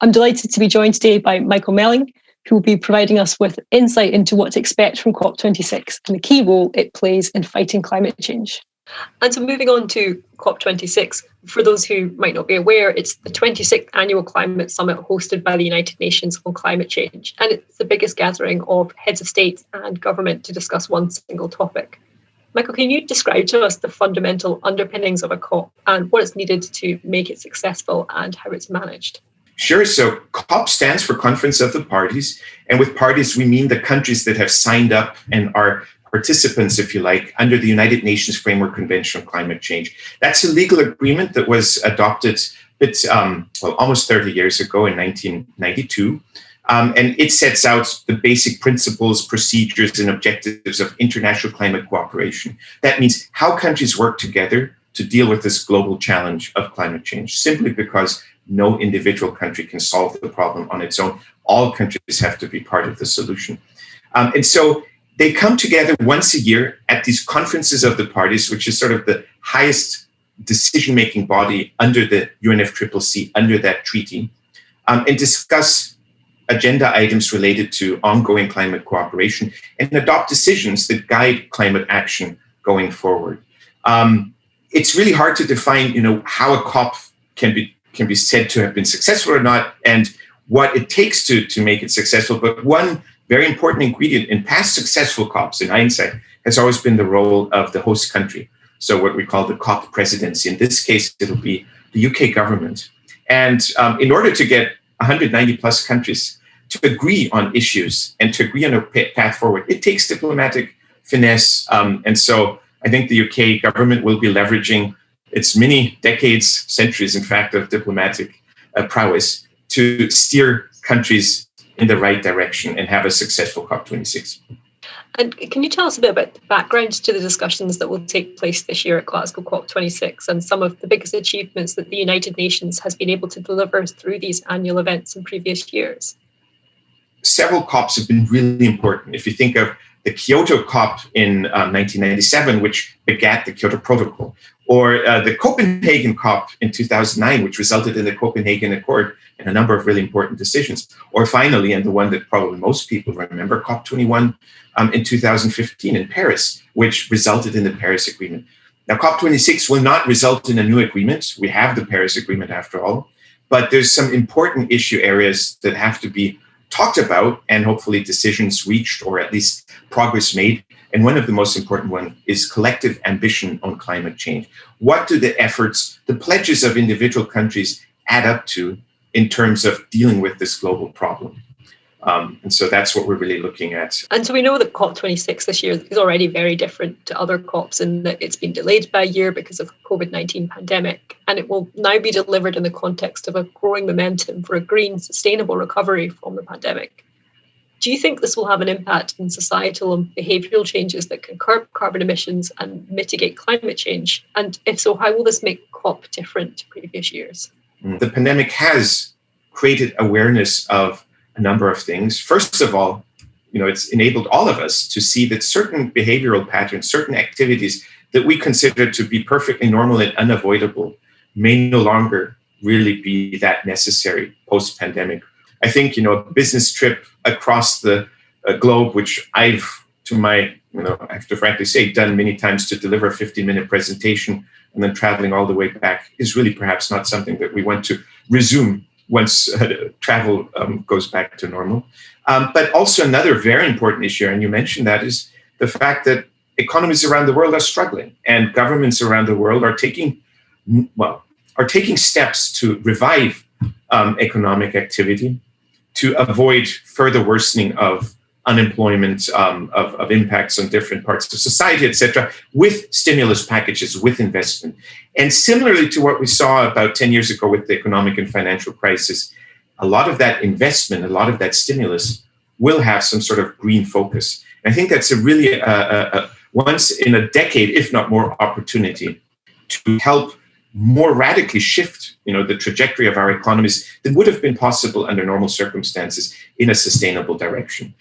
I'm delighted to be joined today by Michael Mehling, who will be providing us with insight into what to expect from COP26 and the key role it plays in fighting climate change. And so moving on to COP26, for those who might not be aware, it's the 26th annual climate summit hosted by the United Nations on climate change. And it's the biggest gathering of heads of state and government to discuss one single topic. Michael, can you describe to us the fundamental underpinnings of a COP and what is needed to make it successful and how it's managed? Sure. So COP stands for Conference of the Parties. And with parties, we mean the countries that have signed up and are participants, if you like, under the United Nations Framework Convention on Climate Change. That's a legal agreement that was adopted almost 30 years ago in 1992. And it sets out the basic principles, procedures, and objectives of international climate cooperation. That means how countries work together to deal with this global challenge of climate change, simply because no individual country can solve the problem on its own. All countries have to be part of the solution. And so they come together once a year at these conferences of the parties, which is sort of the highest decision-making body under the UNFCCC, under that treaty, and discuss agenda items related to ongoing climate cooperation and adopt decisions that guide climate action going forward. It's really hard to define, how a COP can be said to have been successful or not, and what it takes to make it successful. But one very important ingredient in past successful COPs, in hindsight, has always been the role of the host country. So what we call the COP presidency. In this case, it'll be the UK government. And in order to get 190 plus countries to agree on issues and to agree on a path forward, it takes diplomatic finesse. And so I think the UK government will be leveraging its many decades, centuries, in fact, of diplomatic prowess to steer countries in the right direction and have a successful COP26. And can you tell us a bit about the background to the discussions that will take place this year at Glasgow COP26 and some of the biggest achievements that the United Nations has been able to deliver through these annual events in previous years? Several COPs have been really important. If you think of the Kyoto COP in 1997, which begat the Kyoto Protocol, or the Copenhagen COP in 2009, which resulted in the Copenhagen Accord and a number of really important decisions. Or finally, and the one that probably most people remember, COP21 in 2015 in Paris, which resulted in the Paris Agreement. Now, COP26 will not result in a new agreement. We have the Paris Agreement after all, but there's some important issue areas that have to be talked about and hopefully decisions reached or at least progress made. And one of the most important ones is collective ambition on climate change. What do the efforts, the pledges of individual countries add up to in terms of dealing with this global problem? And so that's what we're really looking at. And so we know that COP26 this year is already very different to other COPs in that it's been delayed by a year because of COVID-19 pandemic. And it will now be delivered in the context of a growing momentum for a green, sustainable recovery from the pandemic. Do you think this will have an impact in societal and behavioural changes that can curb carbon emissions and mitigate climate change? And if so, how will this make COP different to previous years? The pandemic has created awareness of a number of things. First of all, it's enabled all of us to see that certain behavioral patterns, certain activities that we consider to be perfectly normal and unavoidable may no longer really be that necessary post-pandemic. I think, a business trip across the globe, which I've, I have to frankly say, done many times to deliver a 15-minute presentation and then traveling all the way back is really perhaps not something that we want to resume once travel goes back to normal. But also another very important issue, and you mentioned that, is the fact that economies around the world are struggling and governments around the world are taking steps to revive economic activity, to avoid further worsening of unemployment, of impacts on different parts of society, etc., with stimulus packages, with investment. And similarly to what we saw about 10 years ago with the economic and financial crisis, a lot of that investment, a lot of that stimulus will have some sort of green focus. And I think that's a really once in a decade, if not more, opportunity to help more radically shift, the trajectory of our economies that would have been possible under normal circumstances in a sustainable direction.